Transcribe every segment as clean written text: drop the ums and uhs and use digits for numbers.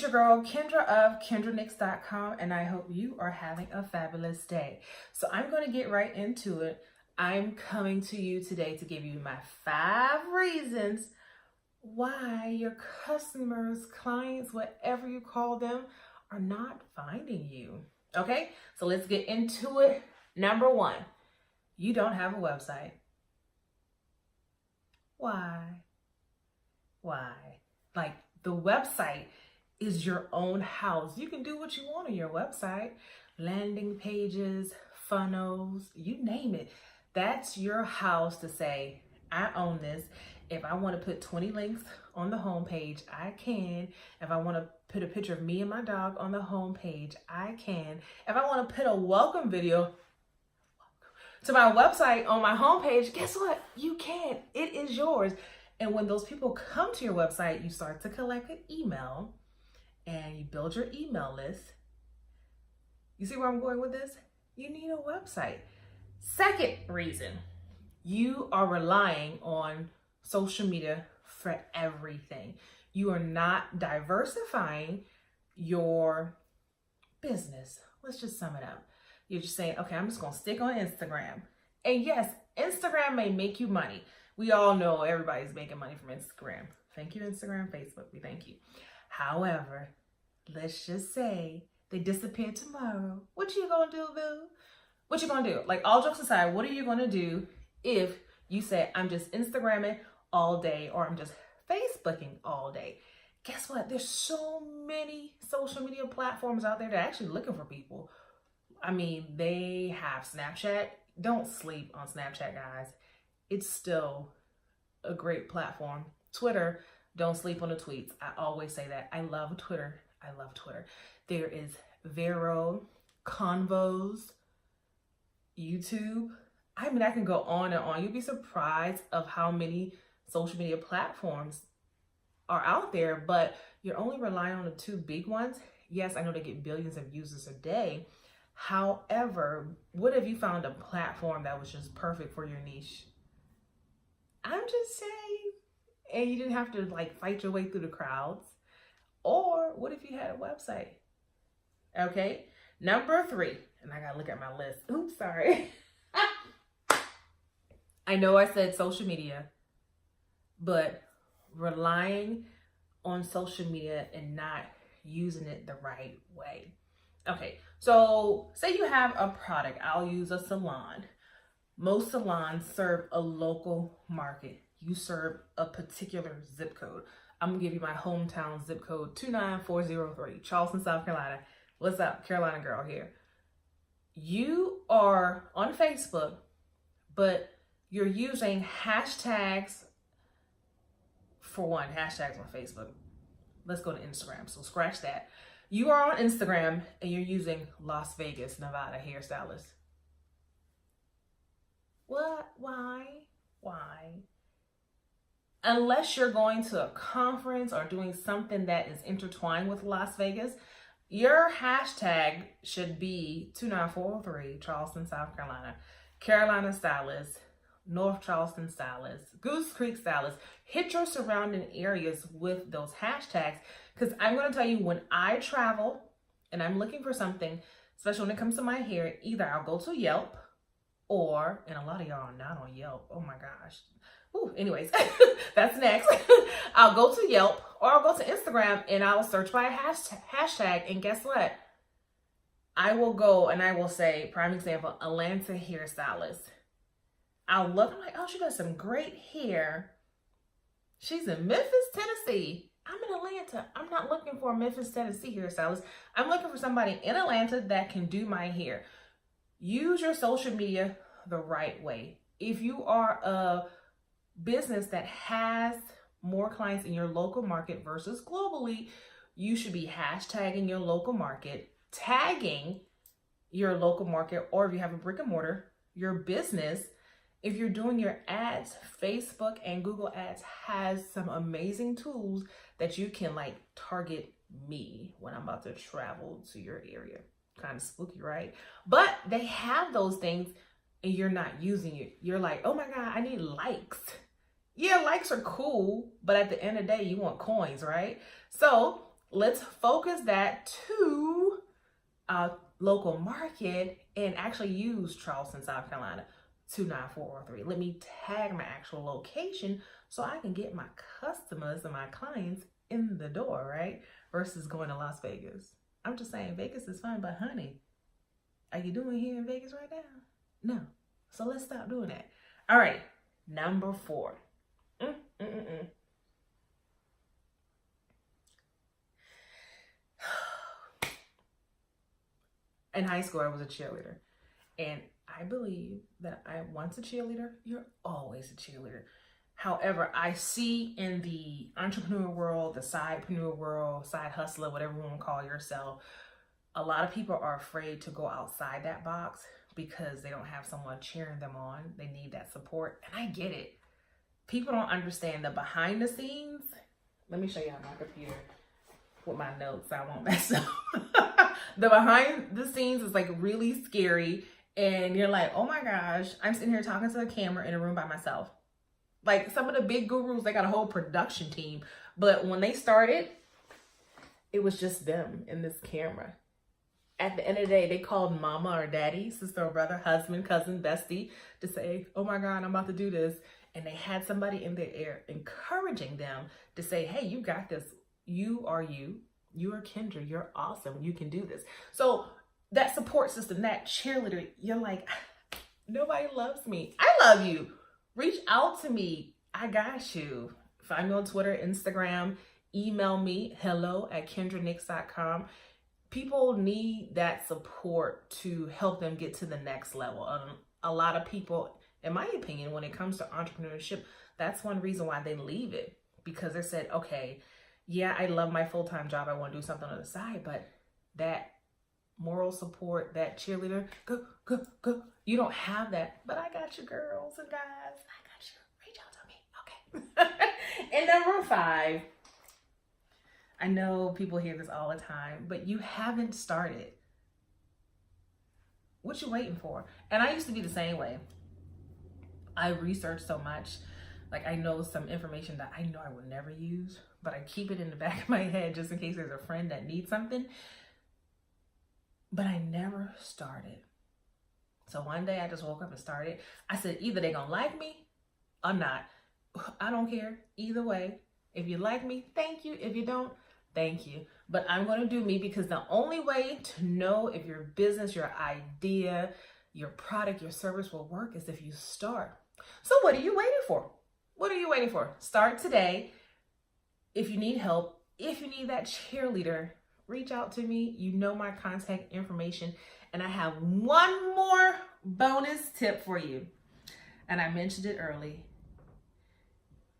It's your girl Kendra of KendraNix.com, and I hope you are having a fabulous day. So I'm going to get right into it. I'm coming to you today to give you my 5 reasons why your customers, clients, whatever you call them, are not finding you. Okay, so let's get into it. Number 1, you don't have a website. Why? Like, the website is your own house. You can do what you want on your website. Landing pages, funnels, you name it. That's your house to say, I own this. If I want to put 20 links on the homepage, I can. If I want to put a picture of me and my dog on the homepage, I can. If I want to put a welcome video to my website on my homepage, guess what? You can. It is yours. And when those people come to your website, you start to collect an email and you build your email list. You see where I'm going with this? You need a website. Second reason, you are relying on social media for everything. You are not diversifying your business. Let's just sum it up. You're just saying, okay, I'm just going to stick on Instagram. And yes, Instagram may make you money. We all know everybody's making money from Instagram. Thank you, Instagram, Facebook. We thank you. However, let's just say they disappear tomorrow. What you gonna do, boo? What you gonna do? Like, all jokes aside, what are you gonna do if you say, I'm just Instagramming all day or I'm just Facebooking all day? Guess what? There's so many social media platforms out there that are actually looking for people. I mean, they have Snapchat. Don't sleep on Snapchat, guys. It's still a great platform. Twitter, don't sleep on the tweets. I always say that. I love Twitter. There is Vero, Convos, YouTube. I mean, I can go on and on. You'll be surprised of how many social media platforms are out there, but you're only relying on the 2 big ones. Yes, I know they get billions of users a day. However, what if you found a platform that was just perfect for your niche? I'm just saying, and you didn't have to like fight your way through the crowds. Or what if you had a website? Okay, number 3, and I gotta look at my list. Oops, sorry. I know I said social media, but relying on social media and not using it the right way. Okay, so say you have a product. I'll use a salon. Most salons serve a local market. You serve a particular zip code. I'm gonna give you my hometown zip code, 29403, Charleston, South Carolina. What's up, Carolina girl here? You are on Facebook, but you're using hashtags for one, hashtags on Facebook. Let's go to Instagram, so scratch that. You are on Instagram and you're using Las Vegas, Nevada hairstylist. What? Why? Unless you're going to a conference or doing something that is intertwined with Las Vegas, your hashtag should be 29403, Charleston, South Carolina, Carolina stylist, North Charleston stylist, Goose Creek stylist. Hit your surrounding areas with those hashtags, because I'm going to tell you, when I travel and I'm looking for something, especially when it comes to my hair, either I'll go to Yelp, or, and a lot of y'all are not on Yelp. Oh my gosh. Ooh, anyways, that's next. I'll go to Yelp or I'll go to Instagram and I'll search by a hashtag. And guess what? I will go and I will say, prime example, Atlanta hairstylist. I'll look, I'm like, oh, she got some great hair. She's in Memphis, Tennessee. I'm in Atlanta. I'm not looking for a Memphis, Tennessee hairstylist. I'm looking for somebody in Atlanta that can do my hair. Use your social media the right way. If you are a business that has more clients in your local market versus globally, you should be hashtagging your local market, tagging your local market, or if you have a brick and mortar, your business. If you're doing your ads, Facebook and Google Ads has some amazing tools that you can like target me when I'm about to travel to your area. Kind of spooky, right? But they have those things and you're not using it. You're like, oh my God, I need likes. Yeah, likes are cool, but at the end of the day, you want coins, right? So Let's focus that to a local market and actually use Charleston, South Carolina, 29403. Let me tag my actual location so I can get my customers and my clients in the door, right? Versus going to Las Vegas. I'm just saying Vegas is fun, but honey, are you doing here in Vegas right now? No. So let's stop doing that. All right, number 4. In high school, I was a cheerleader. And I believe that once a cheerleader, you're always a cheerleader. However, I see in the entrepreneur world, the sidepreneur world, side hustler, whatever you want to call yourself, a lot of people are afraid to go outside that box because they don't have someone cheering them on. They need that support. And I get it. People don't understand the behind the scenes. Let me show you on my computer with my notes. I won't mess up. The behind the scenes is like really scary. And you're like, oh my gosh, I'm sitting here talking to a camera in a room by myself. Like some of the big gurus, they got a whole production team. But when they started, it was just them in this camera. At the end of the day, they called mama or daddy, sister or brother, husband, cousin, bestie to say, oh my God, I'm about to do this. And they had somebody in their ear encouraging them to say, hey, you got this. You are you. You are Kendra. You're awesome. You can do this. So that support system, that cheerleader, you're like, nobody loves me. I love you. Reach out to me. I got you. Find me on Twitter, Instagram, email me, hello@kendranix.com. People need that support to help them get to the next level. A lot of people, in my opinion, when it comes to entrepreneurship, that's one reason why they leave it, because they said, okay, yeah, I love my full-time job. I want to do something on the side, but that moral support, that cheerleader, go. You don't have that, but I got you, girls and guys. I got you. Reach out to me. Okay. And number 5, I know people hear this all the time, but you haven't started. What you waiting for? And I used to be the same way. I research so much. Like I know some information that I know I would never use, but I keep it in the back of my head just in case there's a friend that needs something. But I never started. So one day I just woke up and started. I said, either they're gonna like me or not. I don't care. Either way. If you like me, thank you. If you don't, thank you. But I'm gonna do me, because the only way to know if your business, your idea, your product, your service will work is if you start. So what are you waiting for? What are you waiting for? Start today. If you need help, if you need that cheerleader, reach out to me. You know my contact information. And I have one more bonus tip for you. And I mentioned it early.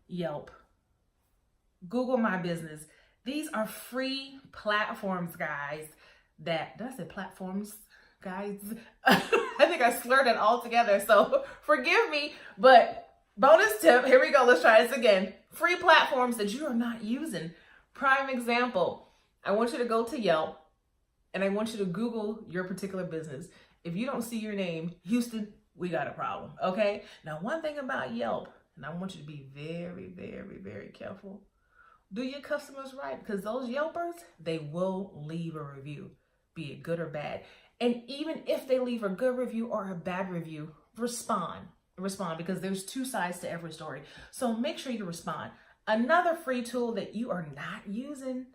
Yelp. Google My Business. These are free platforms, guys. Did I say platforms, guys? I think I slurred it all together. So forgive me, but bonus tip. Here we go. Let's try this again. Free platforms that you are not using. Prime example. I want you to go to Yelp and I want you to Google your particular business. If you don't see your name, Houston, we got a problem, okay? Now, one thing about Yelp, and I want you to be very, very, very careful. Do your customers right, because those Yelpers, they will leave a review, be it good or bad. And even if they leave a good review or a bad review, respond, because there's 2 sides to every story. So make sure you respond. Another free tool that you are not using,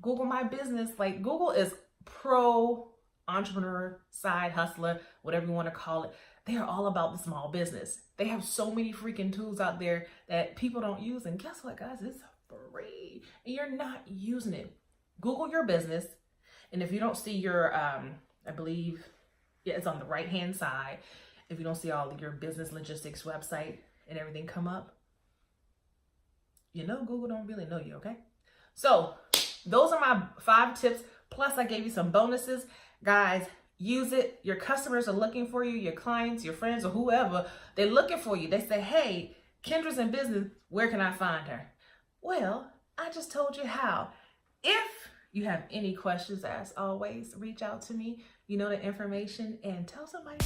Google My Business. Like Google is pro entrepreneur, side hustler, whatever you want to call it. They are all about the small business. They have so many freaking tools out there that people don't use. And guess what, guys? It's free. And you're not using it. Google your business. And if you don't see your, I believe, yeah, it's on the right-hand side. If you don't see all of your business logistics website and everything come up, you know Google don't really know you, okay? So those are my 5 tips. Plus I gave you some bonuses. Guys, use it. Your customers are looking for you, your clients, your friends, or whoever. They're looking for you. They say, hey, Kendra's in business. Where can I find her? Well, I just told you how. If you have any questions, as always, reach out to me. You know the information, and tell somebody.